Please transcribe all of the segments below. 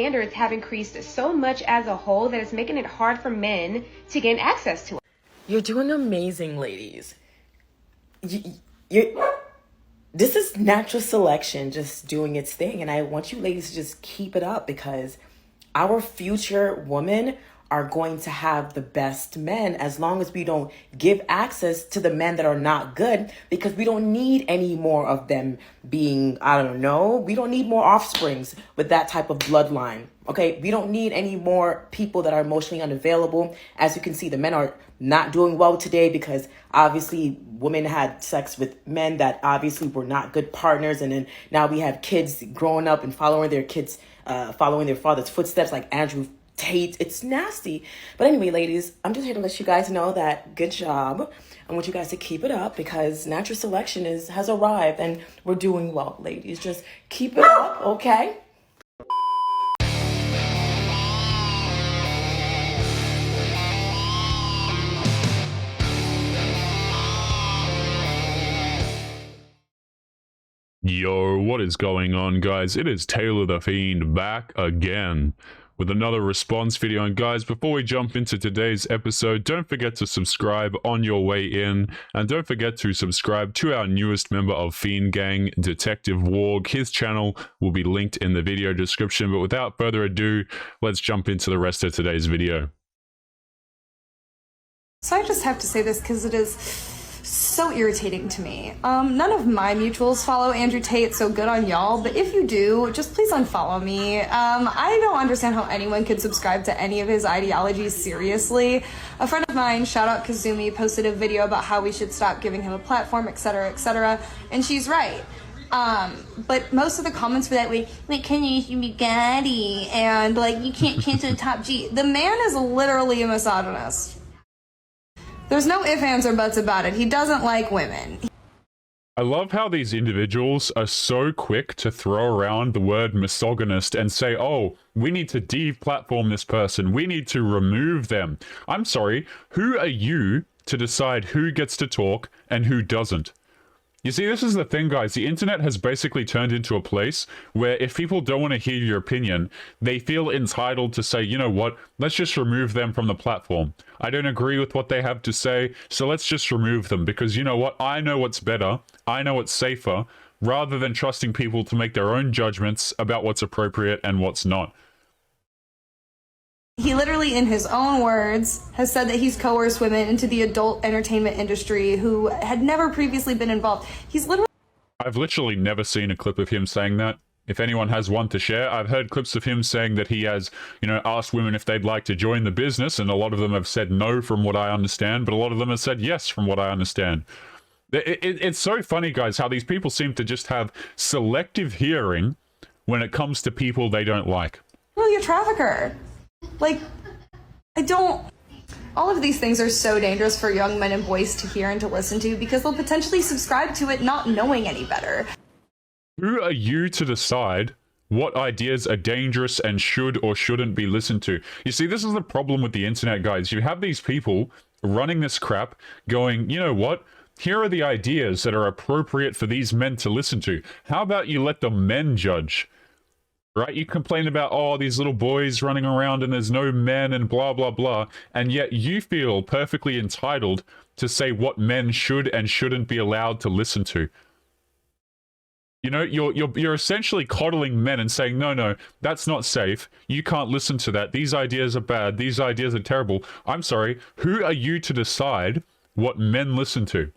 Standards have increased so much as a whole that it's making it hard for men to gain access to it. You're doing amazing, ladies. This is natural selection just doing its thing. And I want you ladies to just keep it up, because our future women are going to have the best men as long as we don't give access to the men that are not good, because we don't need any more of them being, I don't know, we don't need more offsprings with that type of bloodline. Okay, we don't need any more people that are emotionally unavailable. As you can see, the men are not doing well today because obviously women had sex with men that obviously were not good partners. And then now we have kids growing up and following their father's footsteps, like Andrew Tate. It's nasty. But anyway, ladies, I'm just here to let you guys know that good job. I want you guys to keep it up, because natural selection has arrived and we're doing well, ladies. Just keep it up, okay? Yo, what is going on, guys? It is Taylor The Fiend back again with another response video. And guys, before we jump into today's episode, don't forget to subscribe on your way in, and don't forget to subscribe to our newest member of Fiend Gang, Detective Warg. His channel will be linked in the video description. But without further ado, let's jump into the rest of today's video. So I just have to say this because it is so irritating to me. None of my mutuals follow Andrew Tate, so good on y'all, but if you do, just please unfollow me. I don't understand how anyone could subscribe to any of his ideologies seriously. A friend of mine, shout out Kazumi, posted a video about how we should stop giving him a platform, etc., and she's right. But most of the comments were that way, like, can you be Bugatti, and like, you can't cancel the top G. The man is literally a misogynist. There's no ifs, ands, or buts about it. He doesn't like women. I love how these individuals are so quick to throw around the word misogynist and say, oh, we need to de-platform this person. We need to remove them. I'm sorry, who are you to decide who gets to talk and who doesn't? You see, this is the thing, guys. The internet has basically turned into a place where if people don't want to hear your opinion, they feel entitled to say, you know what, let's just remove them from the platform. I don't agree with what they have to say, so let's just remove them, because you know what, I know what's better, I know what's safer, rather than trusting people to make their own judgments about what's appropriate and what's not. He literally, in his own words, has said that he's coerced women into the adult entertainment industry who had never previously been involved. I've literally never seen a clip of him saying that. If anyone has one to share, I've heard clips of him saying that he has, asked women if they'd like to join the business, and a lot of them have said no from what I understand, but a lot of them have said yes from what I understand. It's so funny, guys, how these people seem to just have selective hearing when it comes to people they don't like. Really a trafficker. Like, all of these things are so dangerous for young men and boys to hear and to listen to, because they'll potentially subscribe to it not knowing any better. Who are you to decide what ideas are dangerous and should or shouldn't be listened to? You see, this is the problem with the internet, guys. You have these people running this crap going, you know what? Here are the ideas that are appropriate for these men to listen to. How about you let the men judge? Right? You complain about, oh, these little boys running around and there's no men and blah, blah, blah. And yet you feel perfectly entitled to say what men should and shouldn't be allowed to listen to. You know, you're essentially coddling men and saying, no, that's not safe. You can't listen to that. These ideas are bad. These ideas are terrible. I'm sorry. Who are you to decide what men listen to?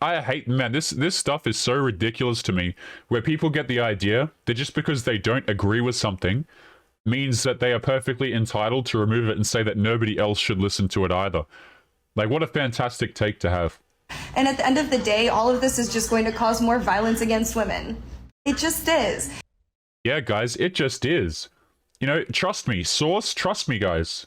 I hate, man, this stuff is so ridiculous to me, where people get the idea that just because they don't agree with something means that they are perfectly entitled to remove it and say that nobody else should listen to it either. Like, what a fantastic take to have. And at the end of the day, all of this is just going to cause more violence against women. It just is. Yeah, guys, it just is. Trust me, source, trust me, guys.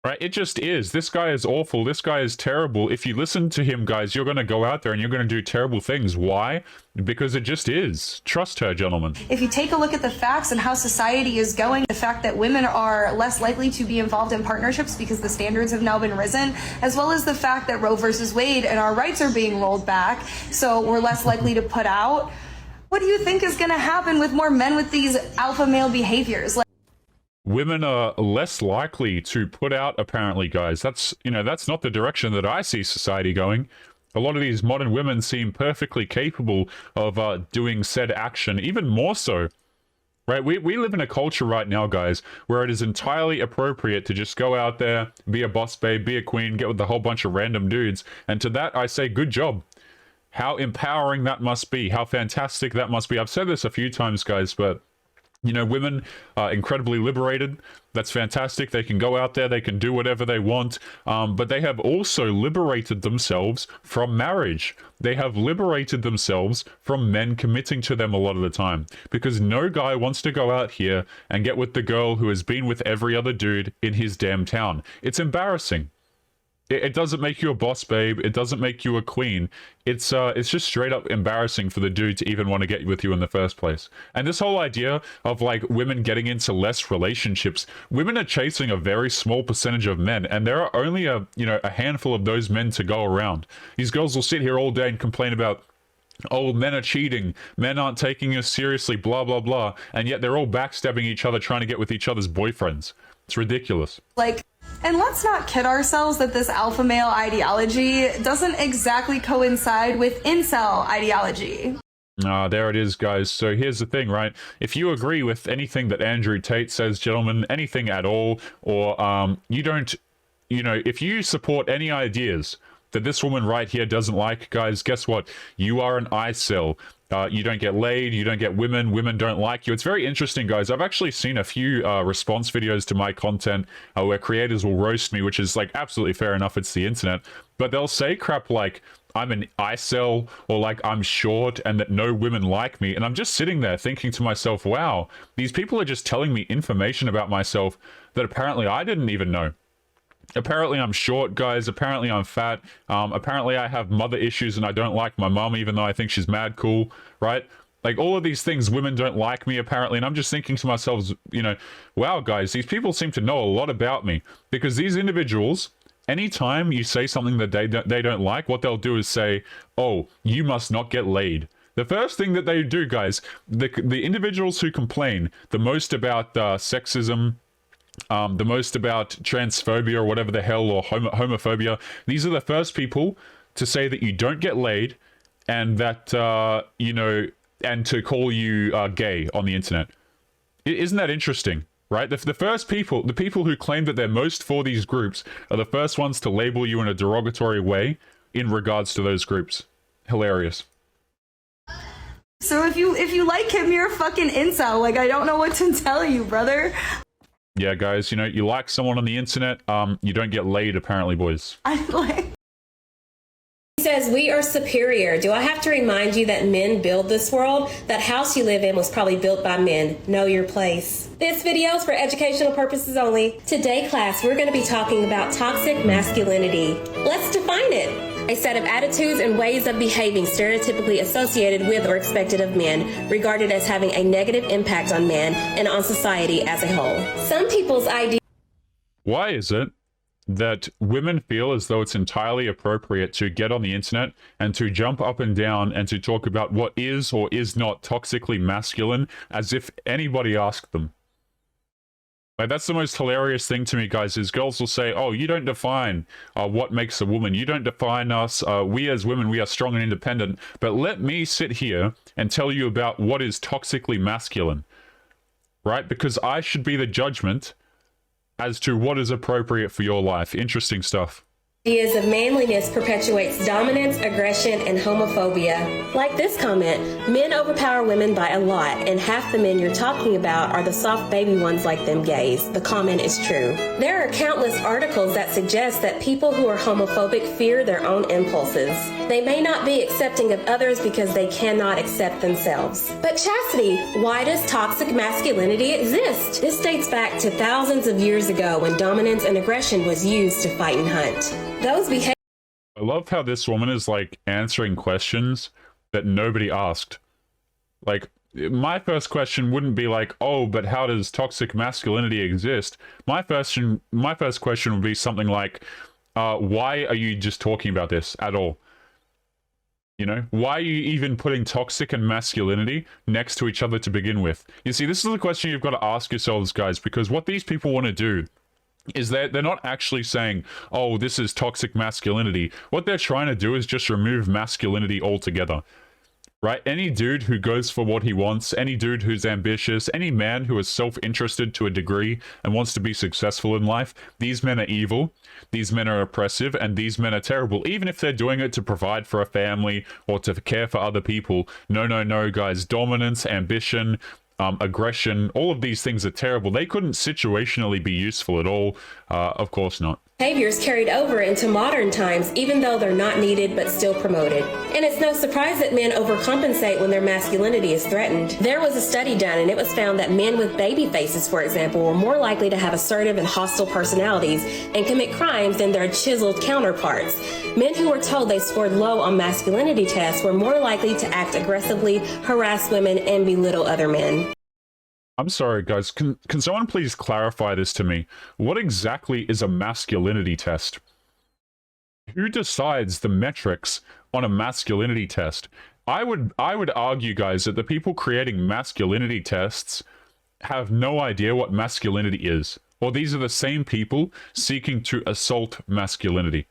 Right? It just is. This guy is awful. This guy is terrible. If you listen to him, guys, you're going to go out there and you're going to do terrible things. Why? Because it just is. Trust her, gentlemen. If you take a look at the facts and how society is going, the fact that women are less likely to be involved in partnerships because the standards have now been risen, as well as the fact that Roe versus Wade and our rights are being rolled back, so we're less likely to put out. What do you think is going to happen with more men with these alpha male behaviors? women are less likely to put out, apparently, guys. That's, you know, that's not the direction that I see society going. A lot of these modern women seem perfectly capable of doing said action, even more so. Right, we live in a culture right now, guys, where it is entirely appropriate to just go out there, be a boss babe, be a queen, get with a whole bunch of random dudes. And to that, I say, good job. How empowering that must be. How fantastic that must be. I've said this a few times, guys, but, you know, women are incredibly liberated. That's fantastic. They can go out there, they can do whatever they want, but they have also liberated themselves from marriage. They have liberated themselves from men committing to them a lot of the time, because no guy wants to go out here and get with the girl who has been with every other dude in his damn town. It's embarrassing. It doesn't make you a boss babe. It doesn't make you a queen. It's just straight up embarrassing for the dude to even want to get with you in the first place. And this whole idea of like women getting into less relationships, women are chasing a very small percentage of men, and there are only a handful of those men to go around. These girls will sit here all day and complain about, oh, men are cheating, men aren't taking us seriously, blah blah blah, and yet they're all backstabbing each other, trying to get with each other's boyfriends. It's ridiculous. And let's not kid ourselves that this alpha male ideology doesn't exactly coincide with incel ideology. There it is, guys. So here's the thing, right? If you agree with anything that Andrew Tate says, gentlemen, anything at all, or you don't, if you support any ideas that this woman right here doesn't like, guys, guess what? You are an incel. You don't get laid, you don't get women, women don't like you. It's very interesting, guys. I've actually seen a few response videos to my content where creators will roast me, which is like absolutely fair enough, it's the internet. But they'll say crap like, I'm an incel, or like I'm short and that no women like me. And I'm just sitting there thinking to myself, wow, these people are just telling me information about myself that apparently I didn't even know. Apparently I'm short, guys. Apparently I'm fat. Apparently I have mother issues and I don't like my mom, even though I think she's mad cool, right? Like all of these things, women don't like me apparently. And I'm just thinking to myself, wow, guys, these people seem to know a lot about me, because these individuals, anytime you say something that they don't like, what they'll do is say, oh, you must not get laid. The first thing that they do, guys, the individuals who complain the most about sexism, the most about transphobia or whatever the hell, or homophobia, these are the first people to say that you don't get laid, and that and to call you gay on the internet. Isn't that interesting, right? The first people, the people who claim that they're most for these groups, are the first ones to label you in a derogatory way in regards to those groups. Hilarious. So if you like him, you're a fucking incel. Like, I don't know what to tell you, brother. Yeah, guys, you like someone on the internet, you don't get laid, apparently, boys. He says, we are superior. Do I have to remind you that men build this world? That house you live in was probably built by men. Know your place. This video is for educational purposes only. Today, class, we're going to be talking about toxic masculinity. Let's define it. A set of attitudes and ways of behaving stereotypically associated with or expected of men, regarded as having a negative impact on men and on society as a whole. Some people's idea. Why is it that women feel as though it's entirely appropriate to get on the internet and to jump up and down and to talk about what is or is not toxically masculine, as if anybody asked them? Like, that's the most hilarious thing to me, guys, is girls will say, oh, you don't define what makes a woman. You don't define us. We as women, we are strong and independent. But let me sit here and tell you about what is toxically masculine, right? Because I should be the judgment as to what is appropriate for your life. Interesting stuff. Ideas of manliness perpetuates dominance, aggression, and homophobia. Like this comment, men overpower women by a lot, and half the men you're talking about are the soft baby ones like them gays. The comment is true. There are countless articles that suggest that people who are homophobic fear their own impulses. They may not be accepting of others because they cannot accept themselves. But Chastity, why does toxic masculinity exist? This dates back to thousands of years ago when dominance and aggression was used to fight and hunt. I love how this woman is like answering questions that nobody asked. Like, my first question wouldn't be like, oh, but how does toxic masculinity exist? My first question would be something like, why are you just talking about this at all? You know, why are you even putting toxic and masculinity next to each other to begin with? You see, this is the question you've got to ask yourselves, guys, because what these people want to do is they're not actually saying, oh, this is toxic masculinity. What they're trying to do is just remove masculinity altogether. Right? Any dude who goes for what he wants, any dude who's ambitious, any man who is self-interested to a degree and wants to be successful in life, these men are evil, these men are oppressive, and these men are terrible. Even if they're doing it to provide for a family or to care for other people. No, no, no, guys. Dominance, ambition, aggression, all of these things are terrible. They couldn't situationally be useful at all. Of course not. Behaviors carried over into modern times, even though they're not needed but still promoted. And it's no surprise that men overcompensate when their masculinity is threatened. There was a study done, and it was found that men with baby faces, for example, were more likely to have assertive and hostile personalities and commit crimes than their chiseled counterparts. Men who were told they scored low on masculinity tests were more likely to act aggressively, harass women, and belittle other men. I'm sorry, guys. Can someone please clarify this to me? What exactly is a masculinity test? Who decides the metrics on a masculinity test? I would argue, guys, that the people creating masculinity tests have no idea what masculinity is. Or these are the same people seeking to assault masculinity.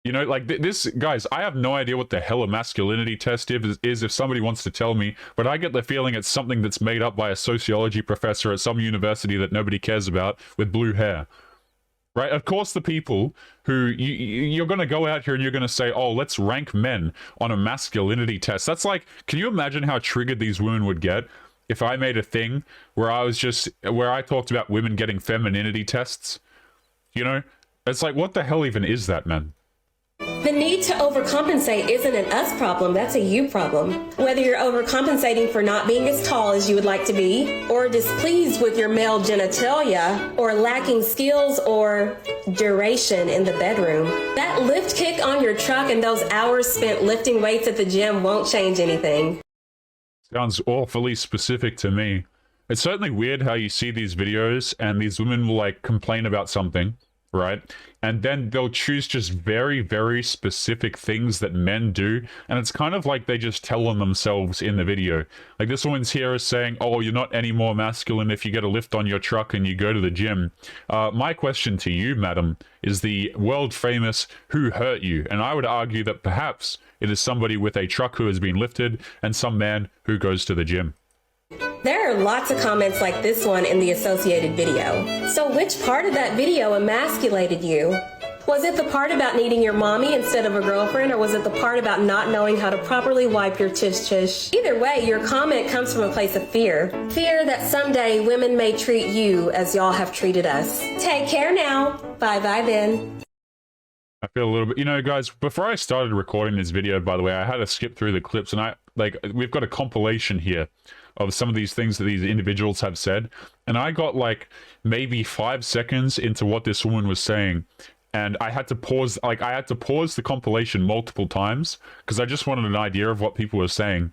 You know, like this, guys, I have no idea what the hell a masculinity test is if somebody wants to tell me, but I get the feeling it's something that's made up by a sociology professor at some university that nobody cares about with blue hair. Right? Of course, the people who you're going to go out here and you're going to say, oh, let's rank men on a masculinity test. That's like, can you imagine how triggered these women would get if I made a thing where I talked about women getting femininity tests? You know, it's like, what the hell even is that, man? The need to overcompensate isn't an us problem, that's a you problem. Whether you're overcompensating for not being as tall as you would like to be, or displeased with your male genitalia, or lacking skills or duration in the bedroom, that lift kick on your truck and those hours spent lifting weights at the gym won't change anything. Sounds awfully specific to me. It's certainly weird how you see these videos and these women will like complain about something, right? And then they'll choose just very, very specific things that men do. And it's kind of like they just tell on themselves in the video. Like this woman's here is saying, oh, you're not any more masculine if you get a lift on your truck and you go to the gym. My question to you, madam, is the world famous who hurt you? And I would argue that perhaps it is somebody with a truck who has been lifted and some man who goes to the gym. There are lots of comments like this one in the associated video. So which part of that video emasculated you? Was it the part about needing your mommy instead of a girlfriend, or was it the part about not knowing how to properly wipe your tush-tush? Either way, your comment comes from a place of fear. Fear that someday women may treat you as y'all have treated us. Take care now. Bye-bye then. I feel a little bit, you know, guys, before I started recording this video, by the way, I had to skip through the clips, and we've got a compilation here of some of these things that these individuals have said, and I got like maybe 5 seconds into what this woman was saying, and I had to pause, the compilation multiple times, because I just wanted an idea of what people were saying,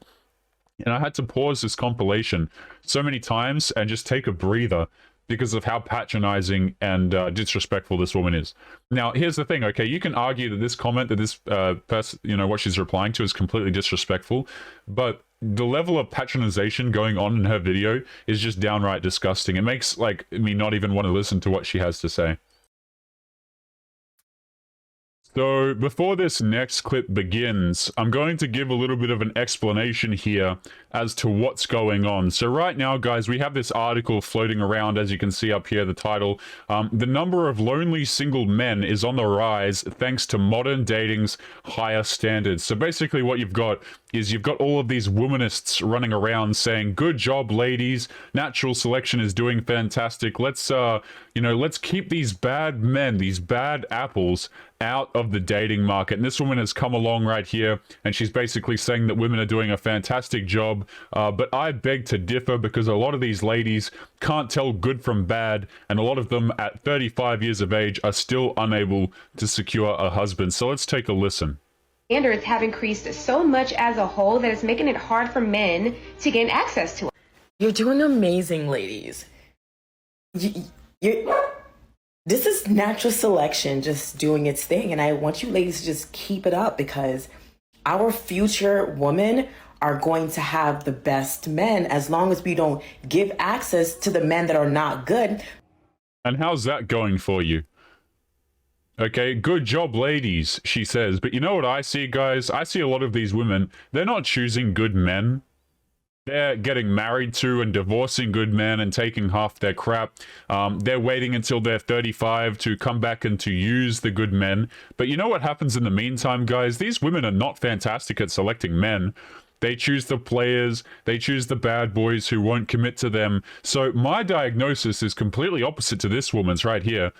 and I had to pause this compilation so many times and just take a breather, because of how patronizing and disrespectful this woman is. Now, here's the thing, okay? You can argue that this comment, that this person, you know, what she's replying to is completely disrespectful, but the level of patronization going on in her video is just downright disgusting. It makes, like, me not even want to listen to what she has to say. So, before this next clip begins, I'm going to give a little bit of an explanation here as to what's going on. So right now, guys, we have this article floating around, as you can see up here, the title. The number of lonely single men is on the rise thanks to modern dating's higher standards. So basically what you've got is you've got all of these womanists running around saying, good job, ladies. Natural selection is doing fantastic. Let's, let's keep these bad men, these bad apples out of the dating market. And this woman has come along right here, and she's basically saying that women are doing a fantastic job. But I beg to differ, because a lot of these ladies can't tell good from bad, and a lot of them at 35 years of age are still unable to secure a husband. So let's take a listen. Standards have increased so much as a whole that it's making it hard for men to gain access to it. You're doing amazing, ladies. This is natural selection just doing its thing, and I want you ladies to just keep it up, because Our future women are going to have the best men as long as we don't give access to the men that are not good. And how's that going for you? Okay, good job, ladies, she says. But you know what I see, guys? I see a lot of these women, they're not choosing good men. They're getting married to and divorcing good men and taking half their crap. They're waiting until they're 35 to come back and to use the good men. But you know what happens in the meantime, guys? These women are not fantastic at selecting men. They choose the players, they choose the bad boys who won't commit to them. So my diagnosis is completely opposite to this woman's right here.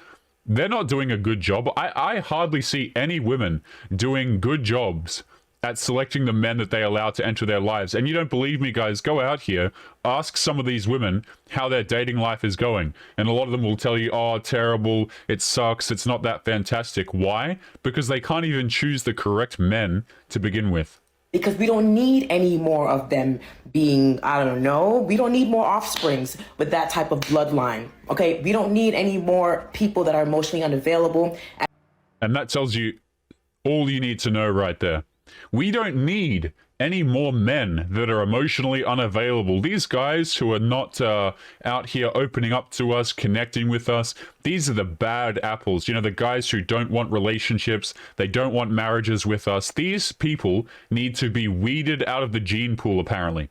They're not doing a good job. I hardly see any women doing good jobs at selecting the men that they allow to enter their lives. And you don't believe me, guys, go out here, ask some of these women how their dating life is going. And a lot of them will tell you, oh, terrible, it sucks, it's not that fantastic. Why? Because they can't even choose the correct men to begin with. Because we don't need any more of them being, I don't know, we don't need more offsprings with that type of bloodline, okay? We don't need any more people that are emotionally unavailable. And that tells you all you need to know right there. We don't need any more men that are emotionally unavailable. These guys who are not out here opening up to us, connecting with us, these are the bad apples. You know, the guys who don't want relationships, they don't want marriages with us. These people need to be weeded out of the gene pool, apparently.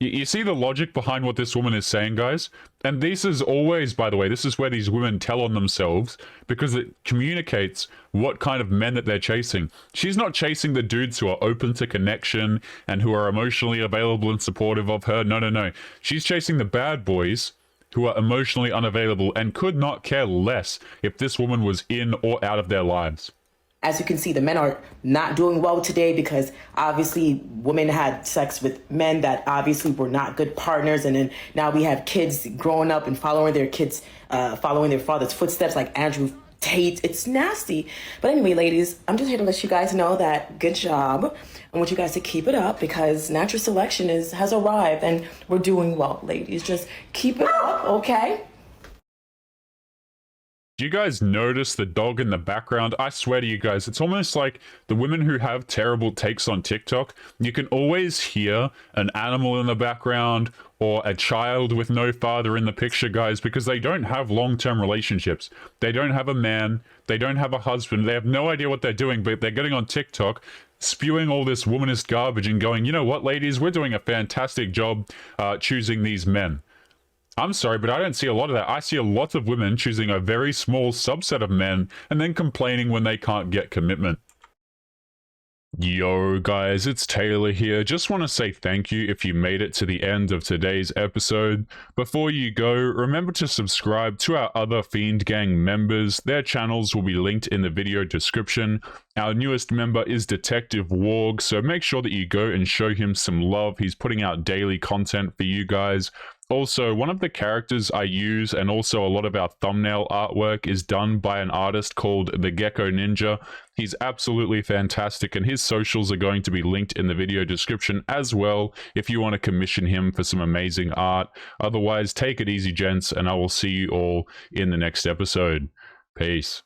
You see the logic behind what this woman is saying, guys? And this is always, by the way, this is where these women tell on themselves because it communicates what kind of men that they're chasing. She's not chasing the dudes who are open to connection and who are emotionally available and supportive of her. No, no, no. She's chasing the bad boys who are emotionally unavailable and could not care less if this woman was in or out of their lives. As you can see, the men are not doing well today because obviously women had sex with men that obviously were not good partners. And then now we have kids growing up and following their kids, following their father's footsteps like Andrew Tate. It's nasty. But anyway, ladies, I'm just here to let you guys know that good job. I want you guys to keep it up because natural selection has arrived and we're doing well, ladies. Just keep it up, okay? Do you guys notice the dog in the background? I swear to you guys, it's almost like the women who have terrible takes on TikTok. You can always hear an animal in the background or a child with no father in the picture, guys, because they don't have long-term relationships. They don't have a man. They don't have a husband. They have no idea what they're doing, but they're getting on TikTok, spewing all this womanist garbage and going, you know what, ladies, we're doing a fantastic job choosing these men. I'm sorry, but I don't see a lot of that. I see a lot of women choosing a very small subset of men and then complaining when they can't get commitment. Yo guys, it's Taylor here. Just want to say thank you if you made it to the end of today's episode. Before you go, remember to subscribe to our other Fiend Gang members. Their channels will be linked in the video description. Our newest member is Detective Warg, so make sure that you go and show him some love. He's putting out daily content for you guys. Also, one of the characters I use and also a lot of our thumbnail artwork is done by an artist called The Gecko Ninja. He's absolutely fantastic and his socials are going to be linked in the video description as well if you want to commission him for some amazing art. Otherwise, take it easy, gents, and I will see you all in the next episode. Peace.